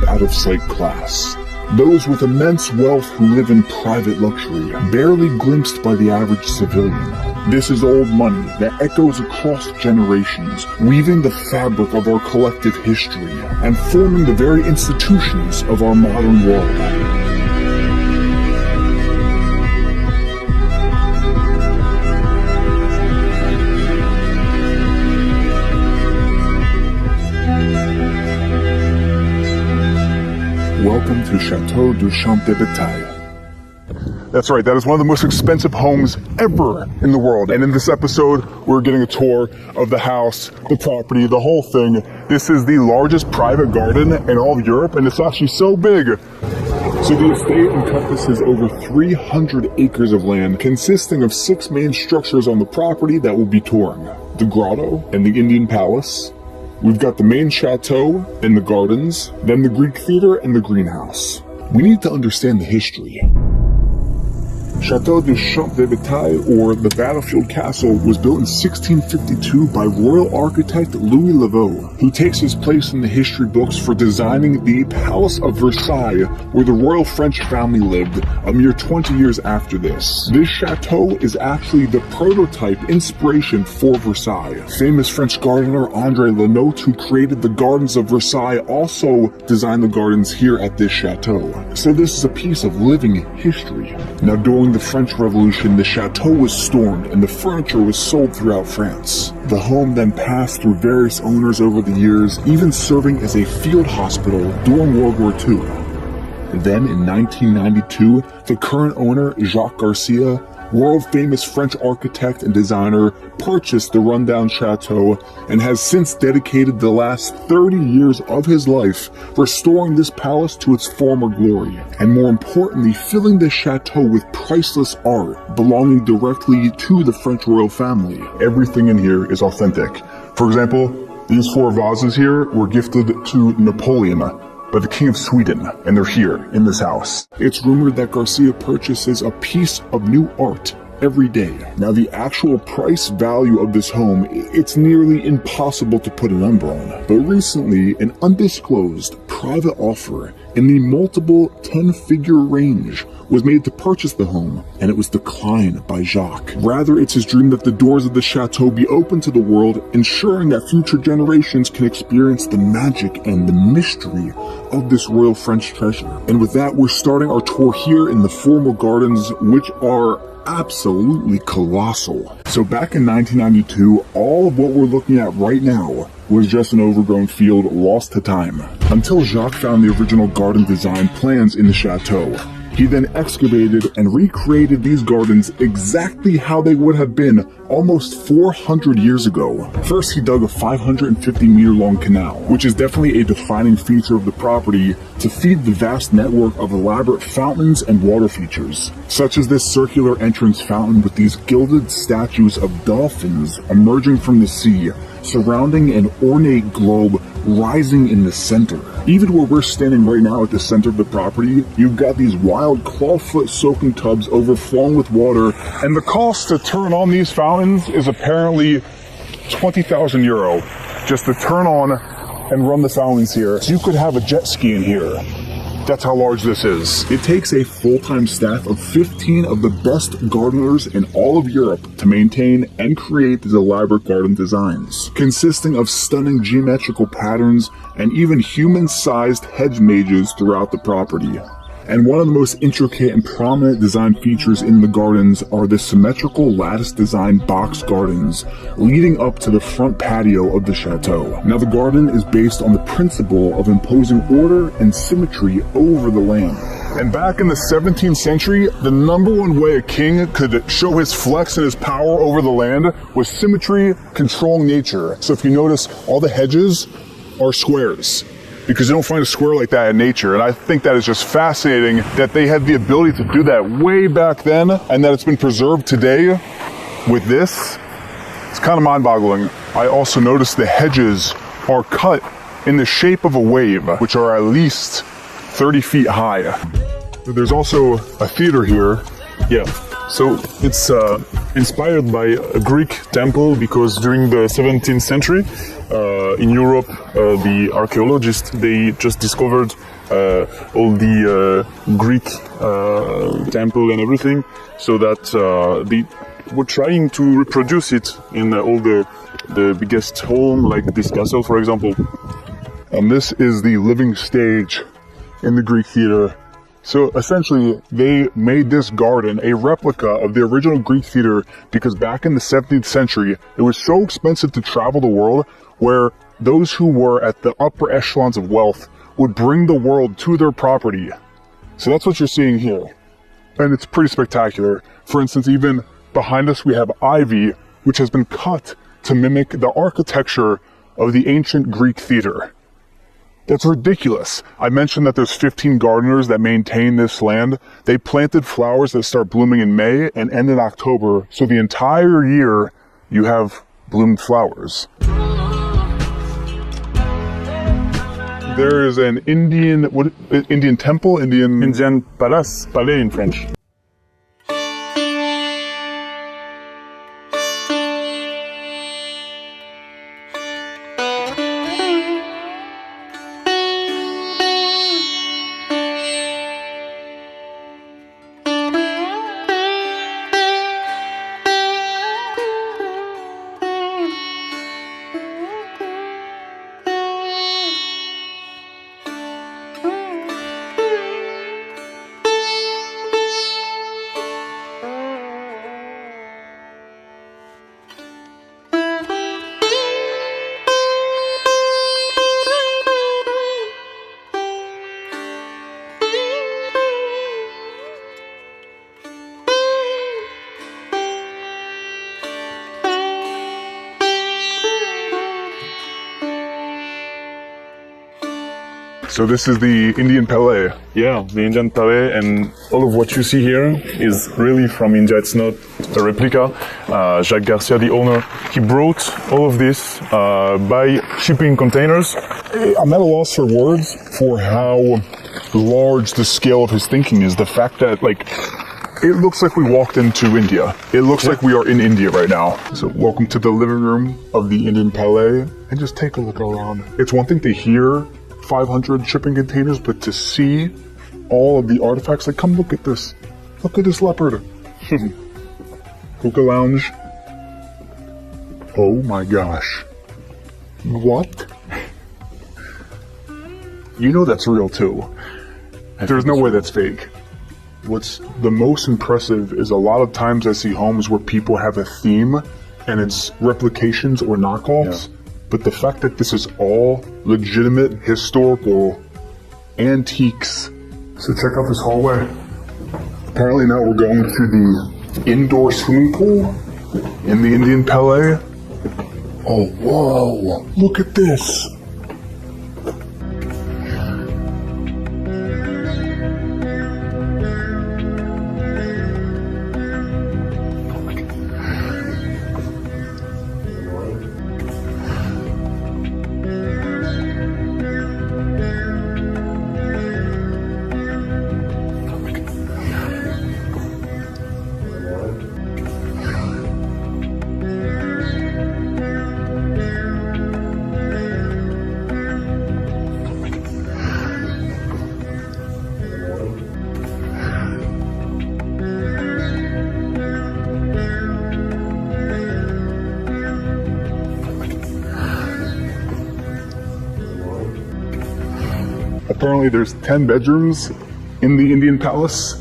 job out of sight class. Those with immense wealth who live in private luxury, barely glimpsed by the average civilian. This is old money that echoes across generations, weaving the fabric of our collective history and forming the very institutions of our modern world. Welcome to Château du Champ-de-Bataille. That's right, that is one of the most expensive homes ever in the world. And in this episode, we're getting a tour of the house, the property, the whole thing. This is the largest private garden in all of Europe, and it's actually so big. So the estate encompasses over 300 acres of land, consisting of 6 main structures on the property that we'll be touring. The grotto and the Indian palace. We've got the main chateau and the gardens, then the Greek theater and the greenhouse. We need to understand the history. Château du Champ-de-Bataille, or the Battlefield Castle, was built in 1652 by royal architect Louis Laveau, who takes his place in the history books for designing the Palace of Versailles, where the royal French family lived a mere 20 years after this. This chateau is actually the prototype inspiration for Versailles. Famous French gardener André Lenotre, who created the gardens of Versailles, also designed the gardens here at this chateau. So this is a piece of living history. Now, during the French Revolution, the chateau was stormed and the furniture was sold throughout France. The home then passed through various owners over the years, even serving as a field hospital during World War II. Then in 1992, the current owner, Jacques Garcia, world-famous French architect and designer, purchased the rundown chateau and has since dedicated the last 30 years of his life restoring this palace to its former glory, and more importantly, filling the chateau with priceless art belonging directly to the French royal family. Everything in here is authentic. For example, these 4 vases here were gifted to Napoleon by the King of Sweden, and they're here in this house. It's rumored that Garcia purchases a piece of new art every day. Now, the actual price value of this home, it's nearly impossible to put a number on. But recently, an undisclosed private offer in the multiple 10-figure range was made to purchase the home, and it was declined by Jacques. Rather, it's his dream that the doors of the chateau be open to the world, ensuring that future generations can experience the magic and the mystery of this royal French treasure. And with that, we're starting our tour here in the formal gardens, which are absolutely colossal. So back in 1992, all of what we're looking at right now was just an overgrown field lost to time, until Jacques found the original garden design plans in the chateau. He then excavated and recreated these gardens exactly how they would have been almost 400 years ago. First, he dug a 550-meter-long canal, which is definitely a defining feature of the property, to feed the vast network of elaborate fountains and water features, such as this circular entrance fountain with these gilded statues of dolphins emerging from the sea, surrounding an ornate globe rising in the center. Even where we're standing right now at the center of the property, you've got these wild clawfoot soaking tubs overflowing with water, and the cost to turn on these fountains is apparently 20,000 euro just to turn on and run the fountains here. So you could have a jet ski in here. That's how large this is. It takes a full-time staff of 15 of the best gardeners in all of Europe to maintain and create these elaborate garden designs, consisting of stunning geometrical patterns and even human-sized hedge mazes throughout the property. And one of the most intricate and prominent design features in the gardens are the symmetrical lattice design box gardens leading up to the front patio of the chateau. Now, the garden is based on the principle of imposing order and symmetry over the land. And back in the 17th century, the #1 way a king could show his flex and his power over the land was symmetry, controlling nature. So if you notice, all the hedges are squares, because you don't find a square like that in nature. And I think that is just fascinating that they had the ability to do that way back then, and that it's been preserved today with this. It's kind of mind-boggling. I also noticed the hedges are cut in the shape of a wave, which are at least 30 feet high. There's also a theater here. Yeah, So it's inspired by a Greek temple because during the 17th century in Europe, the archaeologists, they just discovered all the Greek temple and everything, so that they were trying to reproduce it in all the biggest home, like this castle, for example. And this is the living stage in the Greek theater. So essentially, they made this garden a replica of the original Greek theater because back in the 17th century, it was so expensive to travel the world where those who were at the upper echelons of wealth would bring the world to their property. So that's what you're seeing here. And it's pretty spectacular. For instance, even behind us, we have ivy, which has been cut to mimic the architecture of the ancient Greek theater. That's ridiculous. I mentioned that there's 15 gardeners that maintain this land. They planted flowers that start blooming in May and end in October. So the entire year you have bloomed flowers. There is an Indian temple, Indian palace, palais in French. So this is the Indian Palais. Yeah, the Indian Palais, and all of what you see here is really from India. It's not a replica. Jacques Garcia, the owner, he brought all of this by shipping containers. I'm at a loss for words for how large the scale of his thinking is. The fact that, like, it looks like we walked into India. It looks like we are in India right now. So welcome to the living room of the Indian Palais, and just take a look around. It's one thing to hear 500 shipping containers, but to see all of the artifacts, like, come look at this. Look at this leopard. Hookah lounge. Oh my gosh. What? You know that's real too. There's no way that's fake. What's the most impressive is a lot of times I see homes where people have a theme and it's replications or knockoffs. Yeah. But the fact that this is all legitimate historical antiques. So check out this hallway. Apparently now we're going to the indoor swimming pool in the Indian Palais. Oh, whoa, look at this. Apparently there's 10 bedrooms in the Indian Palace.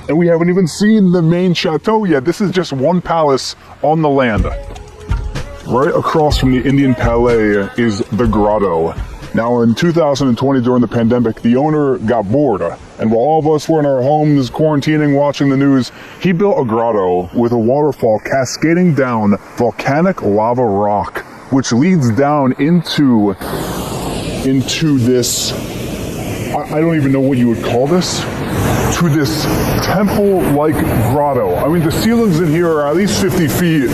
And we haven't even seen the main chateau yet. This is just one palace on the land. Right across from the Indian Palais is the grotto. Now in 2020, during the pandemic, the owner got bored, and while all of us were in our homes quarantining, watching the news, he built a grotto with a waterfall cascading down volcanic lava rock, which leads down into this, I don't even know what you would call this, to this temple-like grotto. I mean, the ceilings in here are at least 50 feet.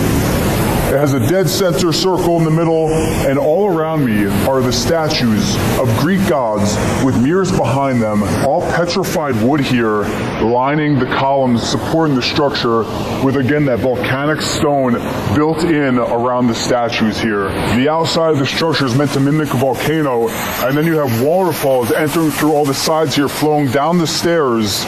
It has a dead center circle in the middle, and all around me are the statues of Greek gods with mirrors behind them, all petrified wood here, lining the columns, supporting the structure with, again, that volcanic stone built in around the statues here. The outside of the structure is meant to mimic a volcano, and then you have waterfalls entering through all the sides here, flowing down the stairs,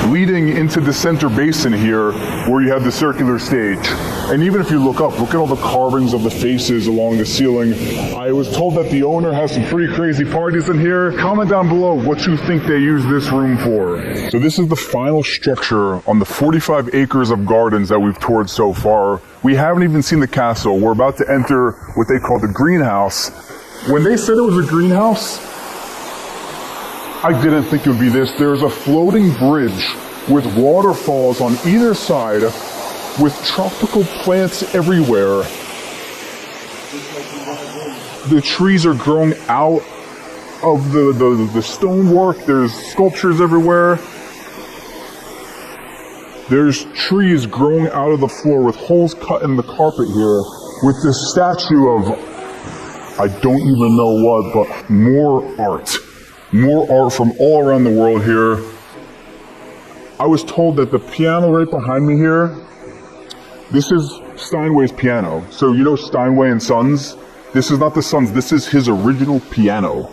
leading into the center basin here, where you have the circular stage. And even if you look up, look at all the carvings of the faces along the ceiling. I was told that the owner has some pretty crazy parties in here. Comment down below what you think they use this room for. So this is the final structure on the 45 acres of gardens that we've toured so far. We haven't even seen the castle. We're about to enter what they call the greenhouse. When they said it was a greenhouse, I didn't think it would be this. There's a floating bridge with waterfalls on either side, with tropical plants everywhere. The trees are growing out of the stonework. There's sculptures everywhere. There's trees growing out of the floor with holes cut in the carpet here, with this statue of, I don't even know what, but more art. More art from all around the world here. I was told that the piano right behind me here, this is Steinway's piano. So you know Steinway and Sons? This is not the Sons, this is his original piano.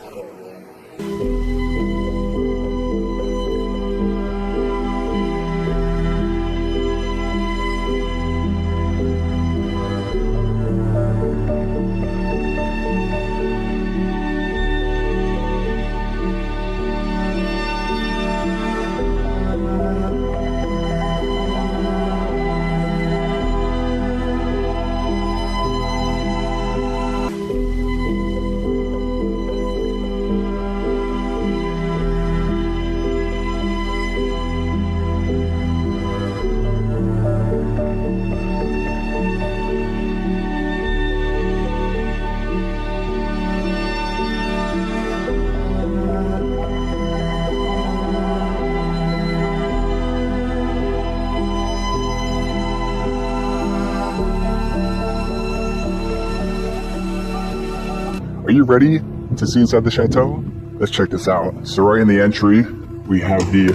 Are you ready to see inside the chateau? Let's check this out. So right in the entry, we have the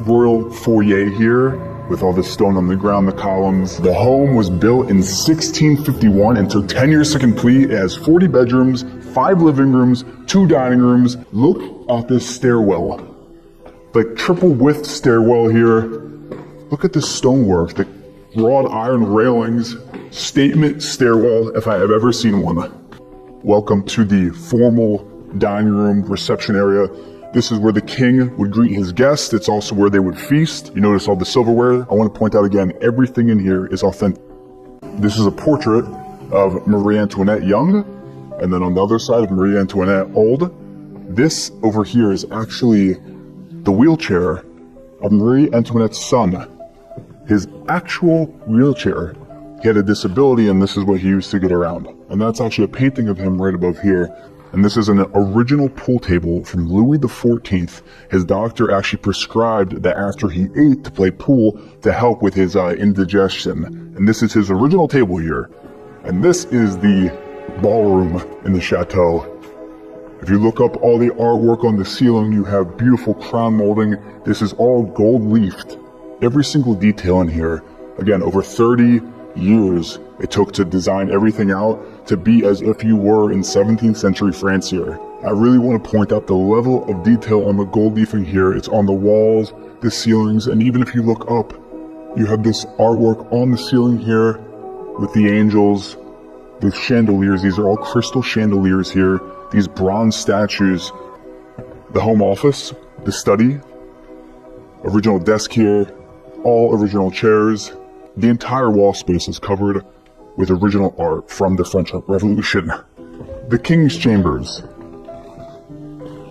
royal foyer here with all the stone on the ground, the columns. The home was built in 1651 and took 10 years to complete. It has 40 bedrooms, 5 living rooms, 2 dining rooms. Look at this stairwell. Like triple width stairwell here. Look at this stonework, the wrought iron railings. Statement stairwell if I have ever seen one. Welcome to the formal dining room reception area. This is where the king would greet his guests. It's also where they would feast. You notice all the silverware. I want to point out again, everything in here is authentic. This is a portrait of Marie Antoinette young, and then on the other side of Marie Antoinette old. This over here is actually the wheelchair of Marie Antoinette's son. His actual wheelchair. He had a disability, and this is what he used to get around. And that's actually a painting of him right above here. And this is an original pool table from Louis XIV. His doctor actually prescribed that after he ate to play pool to help with his indigestion. And this is his original table here. And this is the ballroom in the chateau. If you look up all the artwork on the ceiling, you have beautiful crown molding. This is all gold leafed. Every single detail in here. Again, over 30 years it took to design everything out to be as if you were in 17th century France here. I really want to point out the level of detail on the gold leafing here. It's on the walls, the ceilings, and even if you look up, you have this artwork on the ceiling here with the angels, the chandeliers. These are all crystal chandeliers here, these bronze statues. The home office, the study, original desk here, all original chairs. The entire wall space is covered with original art from the French Revolution. The King's Chambers.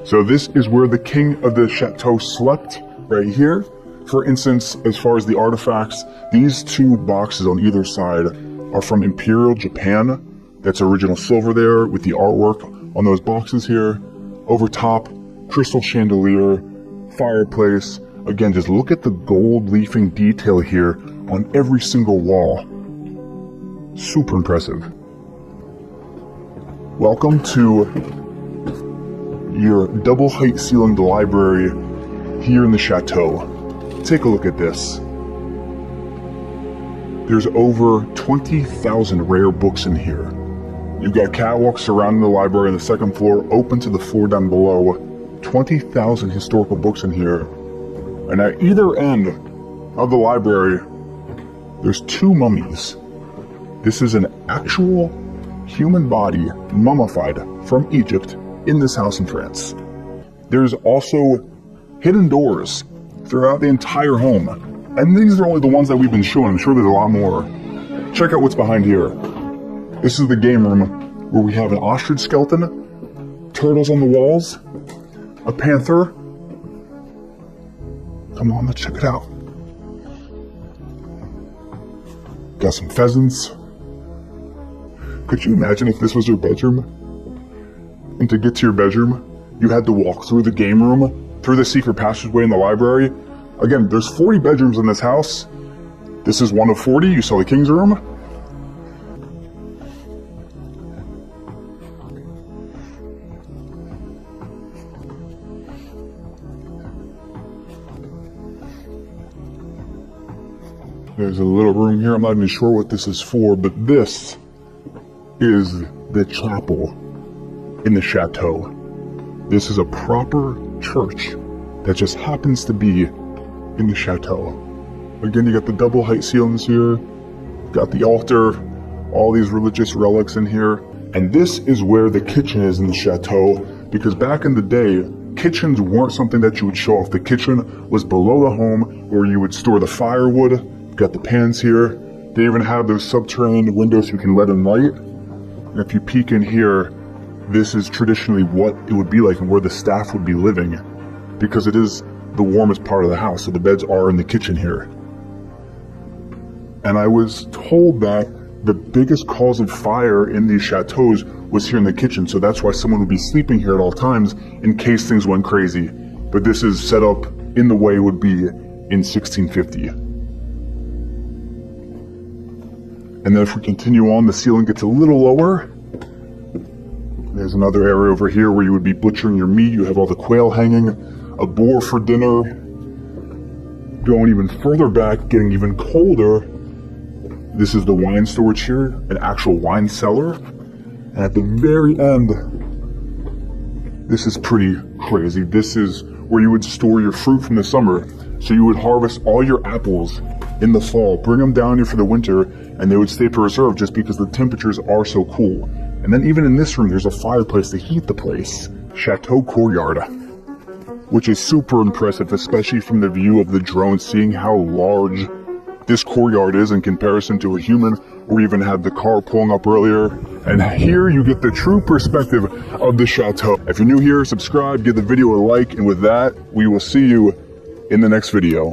So this is where the king of the chateau slept, right here. For instance, as far as the artifacts, these two boxes on either side are from Imperial Japan. That's original silver there with the artwork on those boxes here. Over top, crystal chandelier, fireplace. Again, just look at the gold leafing detail here on every single wall. Super impressive. Welcome to your double height ceilinged library here in the chateau. Take a look at this. There's over 20,000 rare books in here. You've got catwalks surrounding the library on the second floor, open to the floor down below. 20,000 historical books in here. And at either end of the library, there's two mummies. This is an actual human body, mummified from Egypt, in this house in France. There's also hidden doors throughout the entire home. And these are only the ones that we've been showing. I'm sure there's a lot more. Check out what's behind here. This is the game room where we have an ostrich skeleton, turtles on the walls, a panther. Come on, let's check it out. Got some pheasants. Could you imagine if this was your bedroom? And to get to your bedroom, you had to walk through the game room, through the secret passageway in the library. Again, there's 40 bedrooms in this house. This is one of 40. You saw the king's room. There's a little room here. I'm not even sure what this is for, but this is the chapel in the chateau. This is a proper church that just happens to be in the chateau. Again, you got the double height ceilings here, got the altar, all these religious relics in here. And this is where the kitchen is in the chateau, because back in the day, kitchens weren't something that you would show off. The kitchen was below the home where you would store the firewood. Got the pans here. They even have those subterranean windows you can let in light. And if you peek in here, this is traditionally what it would be like and where the staff would be living, because it is the warmest part of the house. So the beds are in the kitchen here. And I was told that the biggest cause of fire in these chateaus was here in the kitchen. So that's why someone would be sleeping here at all times in case things went crazy. But this is set up in the way it would be in 1650. And then if we continue on, the ceiling gets a little lower. There's another area over here where you would be butchering your meat. You have all the quail hanging, a boar for dinner. Going even further back, getting even colder, this is the wine storage here, an actual wine cellar. And at the very end, this is pretty crazy. This is where you would store your fruit from the summer. So you would harvest all your apples in the fall, bring them down here for the winter, and they would stay preserved just because the temperatures are so cool. And then even in this room, there's a fireplace to heat the place. Chateau courtyard, which is super impressive, especially from the view of the drone, seeing how large this courtyard is in comparison to a human, or even had the car pulling up earlier. And here you get the true perspective of the chateau. If you're new here, subscribe, give the video a like, and with that, we will see you in the next video.